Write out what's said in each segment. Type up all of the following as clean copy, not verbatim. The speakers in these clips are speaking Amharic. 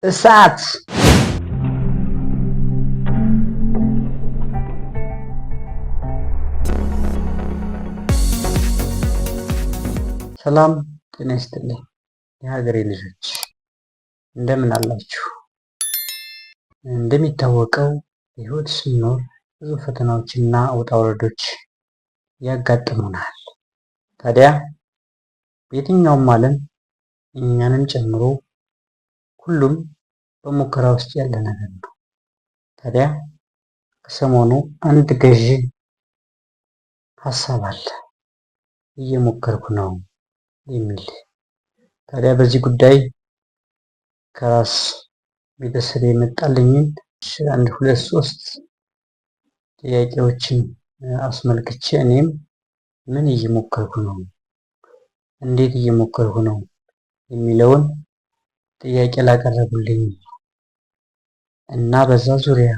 እሳት ሰላም ጤና ይስጥልኝ የሀገሬ ልጆች እንደምን አላችሁ? እንደሚታወቀው በህይወት ስንኖር ብዙ ፈተናዎችና ውጣ ውረዶች ያጋጥሙናል። ታዲያ በየትኛውም ዓለም እኛንም ጨምሮ ሁሉም በሙከራ ውስጥ ያለ ነገር ነው። ታዲያ ከሰሞኑ አንድ ገዢ ሀሳብ አለ፣ እየሞከርኩ ነው የሚል። ታዲያ በዚህ ጉዳይ ከራስ ቤተሰብ የመጣልኝን አንድ ሁለት ሶስት ጥያቄዎችን አስመልክቼ እኔም ምን እየሞከርኩ ነው፣ እንዴት እየሞከርኩ ነው የሚለውን ጥያቄ ላቀረቡልኝ እና በዛ ዙሪያ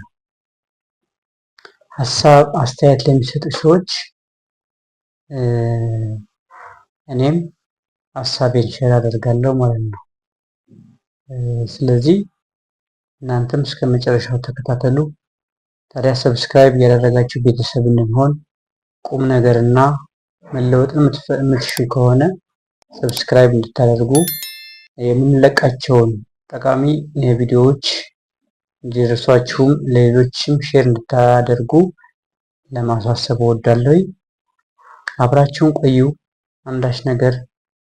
ሀሳብ አስተያየት ለሚሰጡ ሰዎች እኔም ሀሳቤን ሼር አደርጋለሁ ማለት ነው። ስለዚህ እናንተም እስከ መጨረሻው ተከታተሉ። ታዲያ ሰብስክራይብ እያደረጋችሁ ቤተሰብ እንድንሆን ቁም ነገርና መለወጥን የምትሹ ከሆነ ሰብስክራይብ እንድታደርጉ የምንለቃቸውን ጠቃሚ ቪዲዮዎች እንዲደርሷችሁም ለሌሎችም ሼር እንድታደርጉ ለማሳሰብ እወዳለሁ። አብራችሁን ቆዩ፣ አንዳች ነገር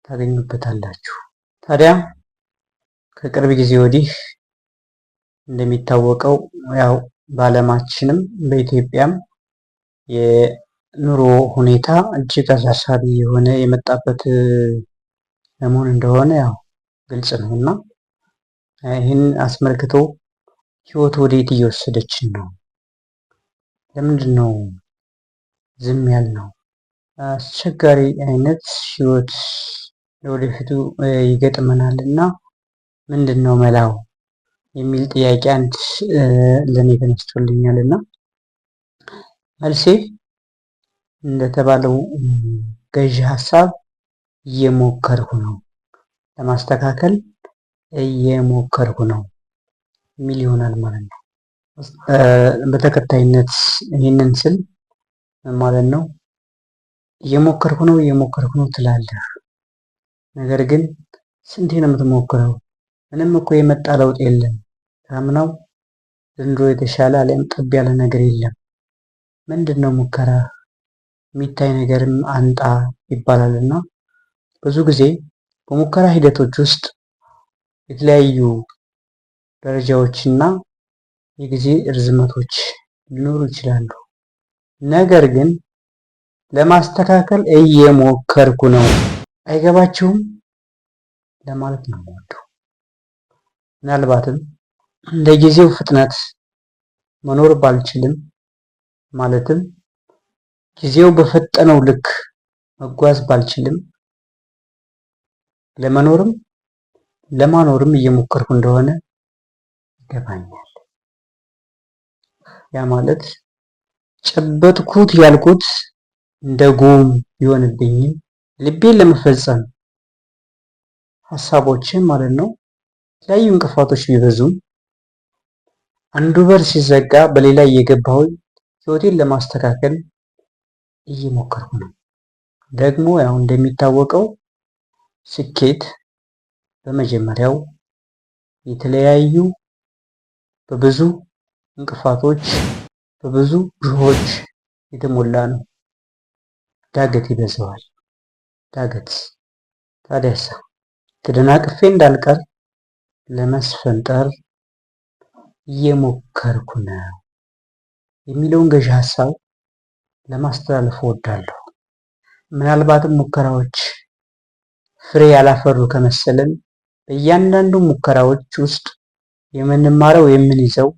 ታገኙበታላችሁ። ታዲያ ከቅርብ ጊዜ ወዲህ እንደሚታወቀው ያው በዓለማችንም በኢትዮጵያም የኑሮ ሁኔታ እጅግ አሳሳቢ የሆነ የመጣበት ለመሆን እንደሆነ ያው ግልጽ ነው እና ይህን አስመልክቶ ህይወት ወዴት እየወሰደችን ነው? ለምንድን ነው ዝም ያልነው? አስቸጋሪ አይነት ህይወት ለወደፊቱ ይገጥመናል እና ምንድን ነው መላው የሚል ጥያቄ አንድ ለእኔ ተነስቶልኛል እና መልሴ እንደተባለው ገዢ ሀሳብ እየሞከርኩ ነው፣ ለማስተካከል እየሞከርኩ ነው የሚል ይሆናል ማለት ነው። በተከታይነት ይህንን ስል ማለት ነው እየሞከርኩ ነው ትላለህ፣ ነገር ግን ስንቴ ነው የምትሞክረው? ምንም እኮ የመጣ ለውጥ የለም። ካምናው ዘንድሮ የተሻለ አሊያም ጠብ ያለ ነገር የለም። ምንድን ነው ሙከራ? የሚታይ ነገርም አንጣ ይባላል እና ብዙ ጊዜ በሙከራ ሂደቶች ውስጥ የተለያዩ ደረጃዎችና የጊዜ እርዝመቶች ሊኖሩ ይችላሉ። ነገር ግን ለማስተካከል እየሞከርኩ ነው አይገባችሁም ለማለት ነው የምወደው። ምናልባትም እንደ ጊዜው ፍጥነት መኖር ባልችልም፣ ማለትም ጊዜው በፈጠነው ልክ መጓዝ ባልችልም፣ ለመኖርም ለማኖርም እየሞከርኩ እንደሆነ ይገባኛል። ያ ማለት ጨበጥኩት ያልኩት እንደ ጉም ቢሆንብኝም ልቤን ለመፈጸም ሀሳቦችን ማለት ነው የተለያዩ እንቅፋቶች ቢበዙም አንዱ በር ሲዘጋ በሌላ እየገባሁኝ ህይወቴን ለማስተካከል እየሞከርኩ ነው። ደግሞ ያው እንደሚታወቀው ስኬት በመጀመሪያው የተለያዩ በብዙ እንቅፋቶች በብዙ እሾሆች የተሞላ ነው። ዳገት ይበዛዋል። ዳገት ታዲያሳ ተደናቅፌ እንዳልቀር ለመስፈንጠር እየሞከርኩ ነው የሚለውን ገዢ ሀሳብ ለማስተላለፍ እወዳለሁ። ምናልባትም ሙከራዎች ፍሬ ያላፈሩ ከመሰለን በእያንዳንዱ ሙከራዎች ውስጥ የምንማረው የምንይዘው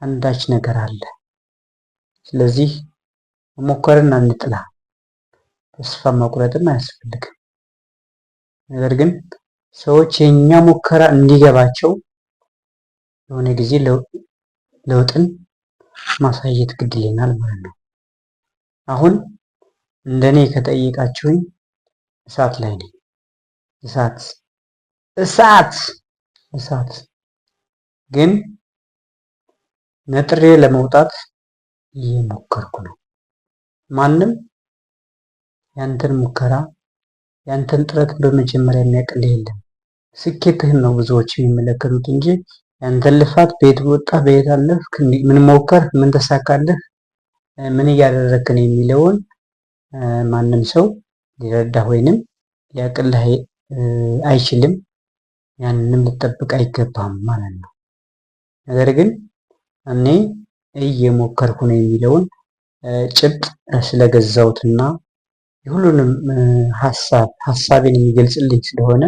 አንዳች ነገር አለ። ስለዚህ መሞከርን አንጥላ፣ ተስፋ መቁረጥም አያስፈልግም። ነገር ግን ሰዎች የኛ ሙከራ እንዲገባቸው የሆነ ጊዜ ለውጥን ማሳየት ግድ ይለናል ማለት ነው። አሁን እንደኔ ከጠየቃችሁኝ እሳት ላይ ነኝ። እሳት ግን ነጥሬ ለመውጣት እየሞከርኩ ነው። ማንም ያንተን ሙከራ ያንተን ጥረት በመጀመሪያ የሚያውቅልህ የለም። ስኬትህን ነው ብዙዎች የሚመለከቱት እንጂ ያንተን ልፋት በየት ወጣህ፣ በየት አለፍክ፣ ምን ሞከርህ፣ ምን ተሳካልህ፣ ምን እያደረግክ ነው የሚለውን ማንም ሰው ሊረዳህ ወይንም ሊያውቅልህ አይችልም። ያንንም ልጠብቅ አይገባም ማለት ነው። ነገር ግን እኔ እየሞከርኩ ነው የሚለውን ጭብጥ ስለገዛሁትና የሁሉንም ሀሳቤን የሚገልጽልኝ ስለሆነ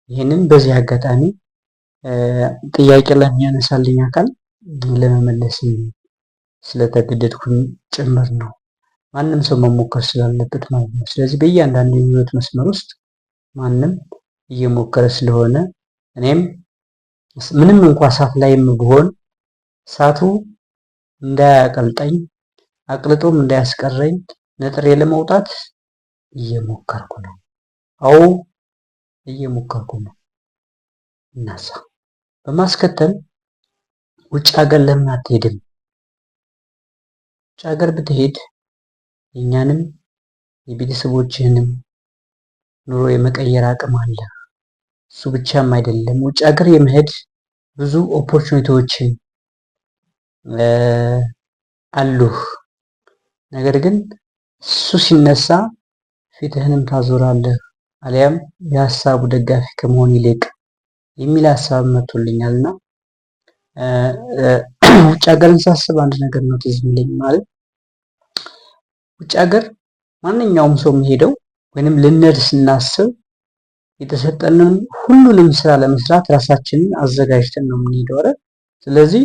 ይህንን በዚህ አጋጣሚ ጥያቄ ለሚያነሳልኝ አካል ለመመለስ ስለተገደድኩኝ ጭምር ነው። ማንም ሰው መሞከር ስላለበት ማለት ነው። ስለዚህ በእያንዳንዱ የህይወት መስመር ውስጥ ማንም እየሞከረ ስለሆነ እኔም ምንም እንኳ እሳት ላይም ብሆን እሳቱ እንዳያቀልጠኝ አቅልጦም እንዳያስቀረኝ ነጥሬ ለመውጣት እየሞከርኩ ነው። አዎ እየሞከርኩ ነው። እናሳ በማስከተል ውጭ ሀገር ለምን አትሄድም? ውጭ ሀገር ብትሄድ የእኛንም የቤተሰቦችህንም ኑሮ የመቀየር አቅም አለ። እሱ ብቻም አይደለም፣ ውጭ ሀገር የመሄድ ብዙ ኦፖርቹኒቲዎችን አሉህ። ነገር ግን እሱ ሲነሳ ፊትህንም ታዞራለህ፣ አሊያም የሀሳቡ ደጋፊ ከመሆን ይልቅ የሚል ሀሳብ መጥቶልኛል እና ውጭ ሀገርን ሳስብ አንድ ነገር ነው ትዝ የሚለኝ። ማለት ውጭ ሀገር ማንኛውም ሰው የሚሄደው ወይንም ልንሄድ ስናስብ የተሰጠንን ሁሉንም ስራ ለመስራት ራሳችንን አዘጋጅተን ነው የምንሄደው አይደል? ስለዚህ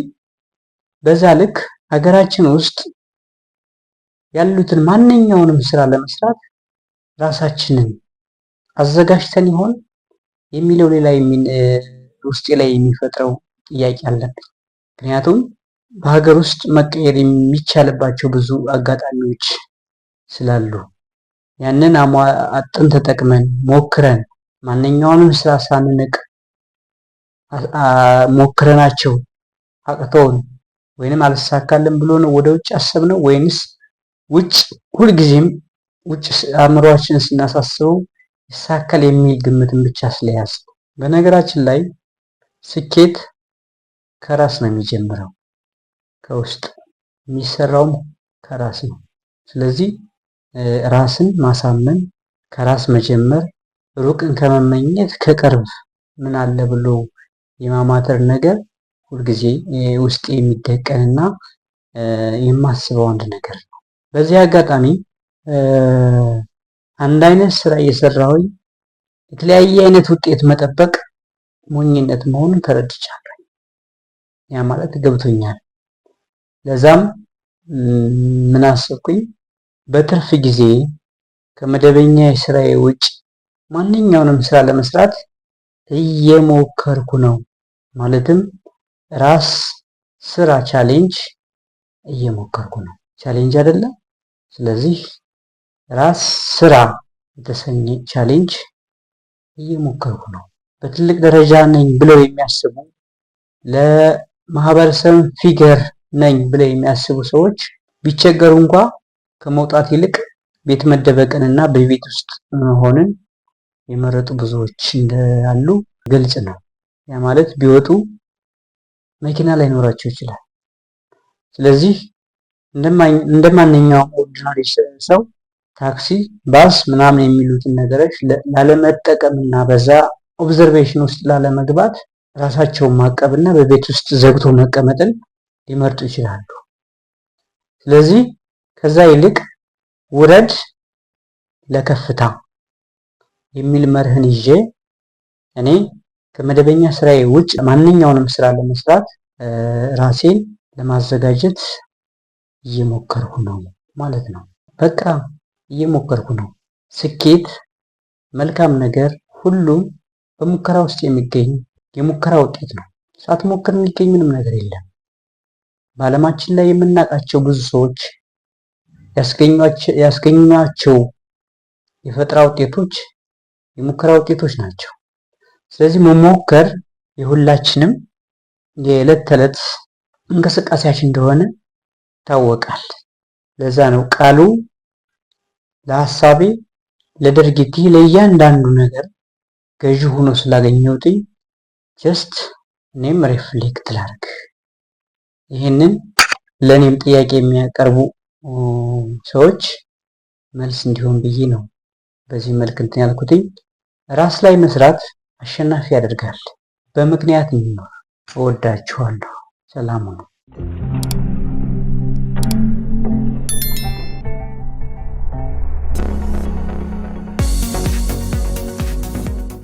በዛ ልክ ሀገራችን ውስጥ ያሉትን ማንኛውንም ስራ ለመስራት ራሳችንን አዘጋጅተን ይሆን የሚለው ሌላ ውስጤ ላይ የሚፈጥረው ጥያቄ አለብኝ። ምክንያቱም በሀገር ውስጥ መቀየር የሚቻልባቸው ብዙ አጋጣሚዎች ስላሉ ያንን አጥን ተጠቅመን ሞክረን ማንኛውንም ስራ ሳንንቅ ሞክረናቸው አቅተውን ወይንም አልሳካልን ብሎ ነው ወደ ውጭ አሰብነው? ወይንስ ውጭ ሁልጊዜም ውጭ አእምሯችን ስናሳስበው ይሳካል የሚል ግምትን ብቻ ስለያዝ? በነገራችን ላይ ስኬት ከራስ ነው የሚጀምረው፣ ከውስጥ የሚሰራውም ከራስ ነው። ስለዚህ ራስን ማሳመን፣ ከራስ መጀመር፣ ሩቅን ከመመኘት ከቅርብ ምን አለ ብሎ የማማተር ነገር ሁልጊዜ ውስጥ የሚደቀንና የማስበው አንድ ነገር ነው። በዚህ አጋጣሚ አንድ አይነት ስራ እየሰራሁኝ የተለያየ አይነት ውጤት መጠበቅ ሞኝነት መሆኑን ተረድቻለሁ። ያ ማለት ገብቶኛል። ለዛም ምን አሰብኩኝ? በትርፍ ጊዜ ከመደበኛ የስራዬ ውጭ ማንኛውንም ስራ ለመስራት እየሞከርኩ ነው። ማለትም ራስ ስራ ቻሌንጅ እየሞከርኩ ነው። ቻሌንጅ አይደለም። ስለዚህ ራስ ስራ የተሰኘ ቻሌንጅ እየሞከርኩ ነው። በትልቅ ደረጃ ነኝ ብለው የሚያስቡ ለማህበረሰብ ፊገር ነኝ ብለው የሚያስቡ ሰዎች ቢቸገሩ እንኳ ከመውጣት ይልቅ ቤት መደበቅንና በቤት ውስጥ መሆንን የመረጡ ብዙዎች እንዳሉ ግልጽ ነው። ያ ማለት ቢወጡ መኪና ላይኖራቸው ይችላል። ስለዚህ እንደማንኛውም ኦርዲናሪ ሰው ታክሲ፣ ባስ ምናምን የሚሉትን ነገሮች ላለመጠቀምና በዛ ኦብዘርቬሽን ውስጥ ላለመግባት ራሳቸውን ማቀብና በቤት ውስጥ ዘግቶ መቀመጥን ሊመርጡ ይችላሉ። ስለዚህ ከዛ ይልቅ ውረድ ለከፍታ የሚል መርህን ይዤ እኔ ከመደበኛ ስራዬ ውጭ ማንኛውንም ስራ ለመስራት ራሴን ለማዘጋጀት እየሞከርኩ ነው ማለት ነው። በቃ እየሞከርኩ ነው። ስኬት፣ መልካም ነገር ሁሉም በሙከራ ውስጥ የሚገኝ የሙከራ ውጤት ነው። ሳትሞክር የሚገኝ ምንም ነገር የለም። በዓለማችን ላይ የምናውቃቸው ብዙ ሰዎች ያስገኟቸው የፈጠራ ውጤቶች የሙከራ ውጤቶች ናቸው። ስለዚህ መሞከር የሁላችንም የዕለት ተዕለት እንቅስቃሴያችን እንደሆነ ይታወቃል። ለዛ ነው ቃሉ ለሀሳቤ፣ ለድርጊቴ፣ ለእያንዳንዱ ነገር ገዢ ሆኖ ስላገኘሁትኝ ጀስት እኔም ሪፍሌክት ላድርግ። ይህንን ለእኔም ጥያቄ የሚያቀርቡ ሰዎች መልስ እንዲሆን ብዬ ነው በዚህ መልክ እንትን ያልኩትኝ። ራስ ላይ መስራት አሸናፊ ያደርጋል። በምክንያት እንኖር። እወዳችኋለሁ። ሰላም ነው።